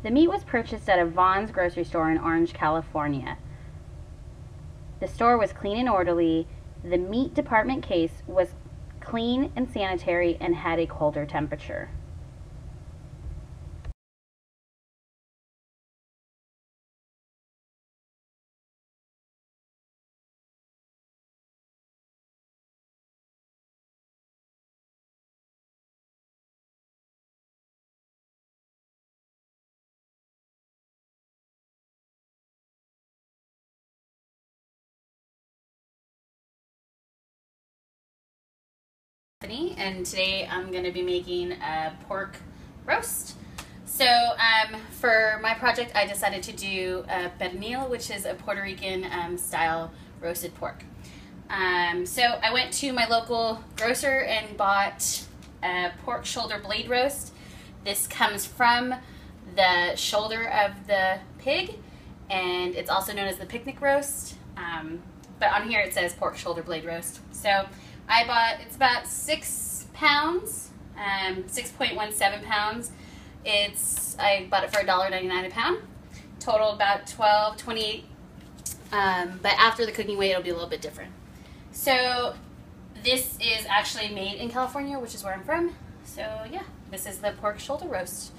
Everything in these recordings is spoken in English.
The meat was purchased at a Vaughn's grocery store in Orange, California. The store was clean and orderly. The meat department case was clean and sanitary and had a colder temperature. And today I'm going to be making a pork roast. So for my project I decided to do a pernil, which is a Puerto Rican style roasted pork. So I went to my local grocer and bought a pork shoulder blade roast. This comes from the shoulder of the pig, and it's also known as the picnic roast, but on here it says pork shoulder blade roast. So I bought, it's about 6 pounds, 6.17 pounds. I bought it for $1.99 a pound. Total about $12.28, but after the cooking weight it'll be a little bit different. So this is actually made in California, which is where I'm from. So yeah, this is the pork shoulder roast.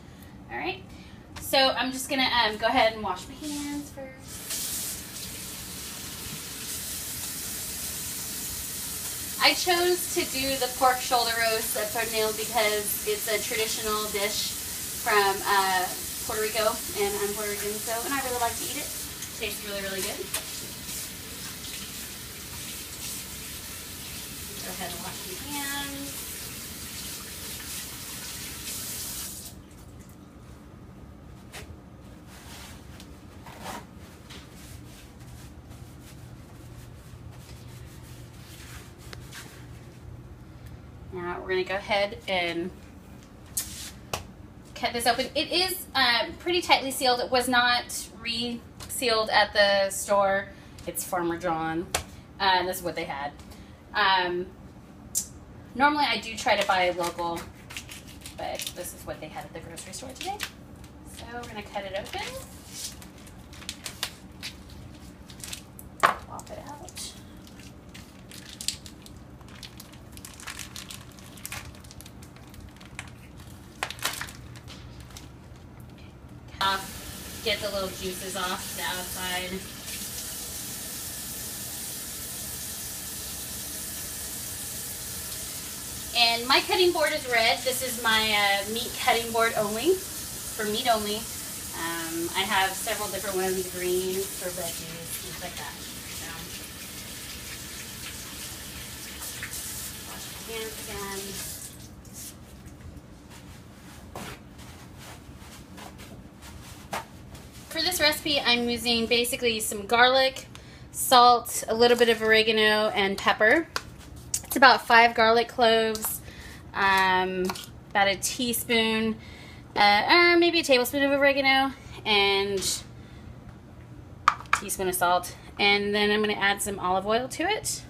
All right, so I'm just gonna go ahead and wash my hands first. I chose to do the pork shoulder roast at pernil because it's a traditional dish from Puerto Rico, and I'm Puerto Rican, and I really like to eat it. It tastes really, really good. Go ahead and wash my hands. Now we're going to go ahead and cut this open. It is pretty tightly sealed. It was not re-sealed at the store. It's farmer drawn. This is what they had. Normally I do try to buy local, but this is what they had at the grocery store today. So we're going to cut it open. Pop it out. Get the little juices off the outside. And my cutting board is red. This is my meat cutting board only, for meat only. I have several different ones, green for veggies, things like that. So, wash my hands again. For this recipe, I'm using basically some garlic, salt, a little bit of oregano, and pepper. It's about 5 garlic cloves, about a teaspoon, or maybe a tablespoon of oregano, and a teaspoon of salt. And then I'm going to add some olive oil to it.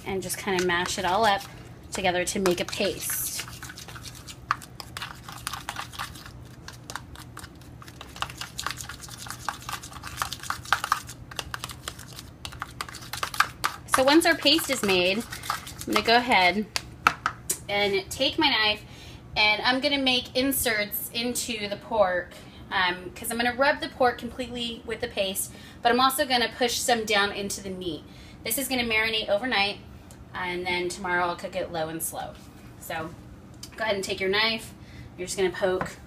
And just kind of mash it all up together to make a paste. So once our paste is made, I'm going to go ahead and take my knife, and I'm going to make inserts into the pork because I'm going to rub the pork completely with the paste, but I'm also going to push some down into the meat. This is going to marinate overnight, and then tomorrow I'll cook it low and slow. So go ahead and take your knife. You're just going to poke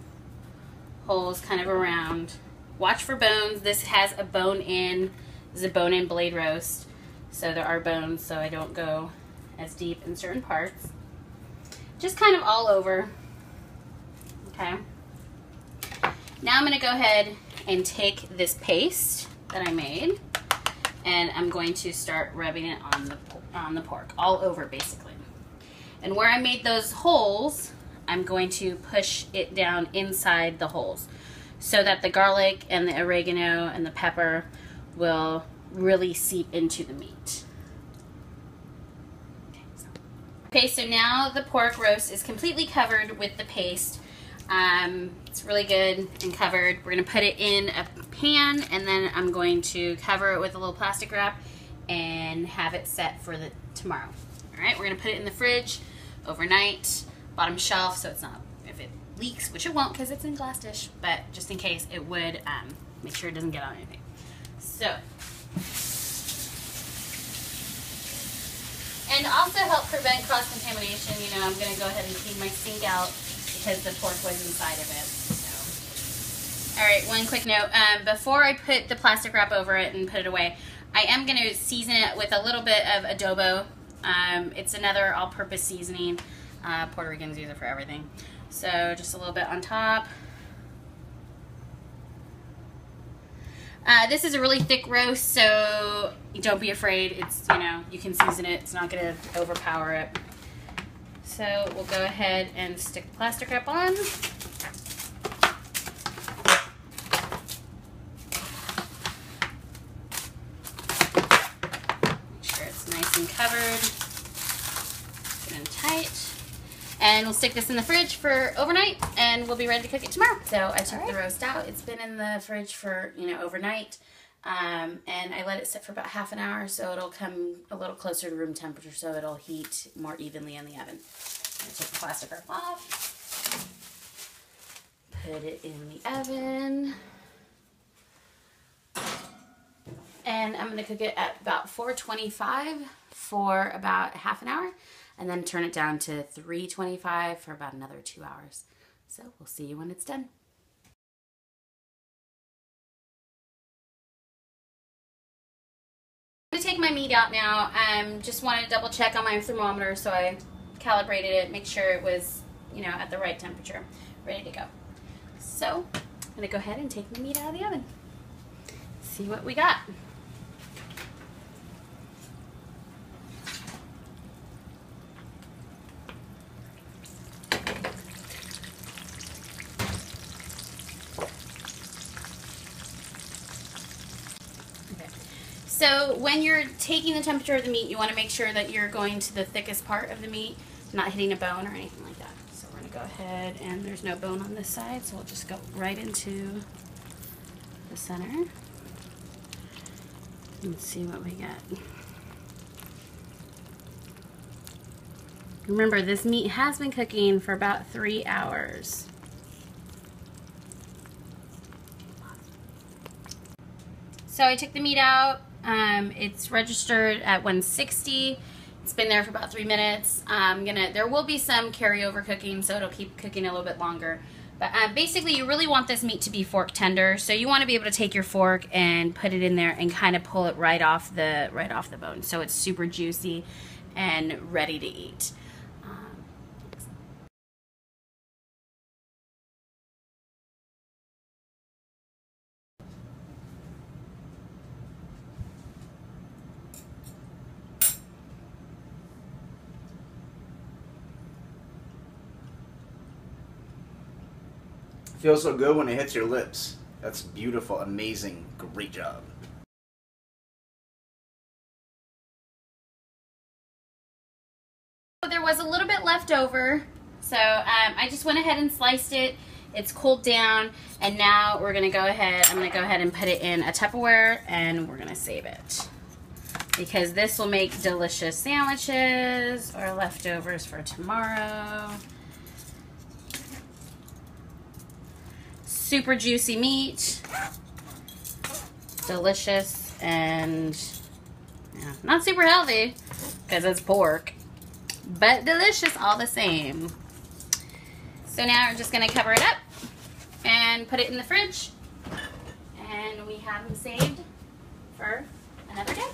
holes kind of around. Watch for bones. This has a bone-in. This is a bone-in blade roast. So there are bones, so I don't go as deep in certain parts. Just kind of all over. Okay. Now I'm going to go ahead and take this paste that I made, and I'm going to start rubbing it on the pork, all over basically. And where I made those holes, I'm going to push it down inside the holes so that the garlic and the oregano and the pepper will really seep into the meat. Okay, so now the pork roast is completely covered with the paste. It's really good and covered. We're gonna put it in a pan, and then I'm going to cover it with a little plastic wrap and have it set for the tomorrow. All right, we're gonna put it in the fridge overnight, bottom shelf, so it's not, if it leaks, which it won't because it's in glass dish, but just in case it would, make sure it doesn't get on anything. So, and also help prevent cross-contamination, you know, I'm going to go ahead and clean my sink out because the pork was inside of it. So. All right, one quick note. Before I put the plastic wrap over it and put it away, I am going to season it with a little bit of adobo. It's another all-purpose seasoning. Puerto Ricans use it for everything. So just a little bit on top. This is a really thick roast, so don't be afraid. It's, you know, you can season it. It's not going to overpower it. So we'll go ahead and stick the plastic wrap on. Make sure it's nice and covered and tight. And we'll stick this in the fridge for overnight, and we'll be ready to cook it tomorrow. So I took the roast out. It's been in the fridge for, you know, overnight. And I let it sit for about half an hour, so it'll come a little closer to room temperature, so it'll heat more evenly in the oven. I'm going to take the plastic wrap off. Put it in the oven. And I'm going to cook it at about 425 for about half an hour. And then turn it down to 325 for about another 2 hours. So we'll see you when it's done. I'm going to take my meat out now. Just wanted to double check on my thermometer, so I calibrated it, make sure it was, you know, at the right temperature, ready to go. So I'm going to go ahead and take the meat out of the oven. See what we got. So when you're taking the temperature of the meat, you want to make sure that you're going to the thickest part of the meat, not hitting a bone or anything like that. So we're going to go ahead, and there's no bone on this side, so we'll just go right into the center and see what we get. Remember, this meat has been cooking for about 3 hours. So I took the meat out. It's registered at 160. It's been there for about 3 minutes. There will be some carryover cooking, so it'll keep cooking a little bit longer. But basically, you really want this meat to be fork tender. So you want to be able to take your fork and put it in there and kind of pull it right off the bone, so it's super juicy and ready to eat. Feels so good when it hits your lips. That's beautiful, amazing, great job. There was a little bit left over, so I just went ahead and sliced it. It's cooled down, and now we're gonna go ahead, I'm gonna go ahead and put it in a Tupperware, and we're gonna save it. Because this will make delicious sandwiches or leftovers for tomorrow. Super juicy meat, delicious, and yeah, not super healthy because it's pork, but delicious all the same. So now we're just going to cover it up and put it in the fridge, and we have them saved for another day.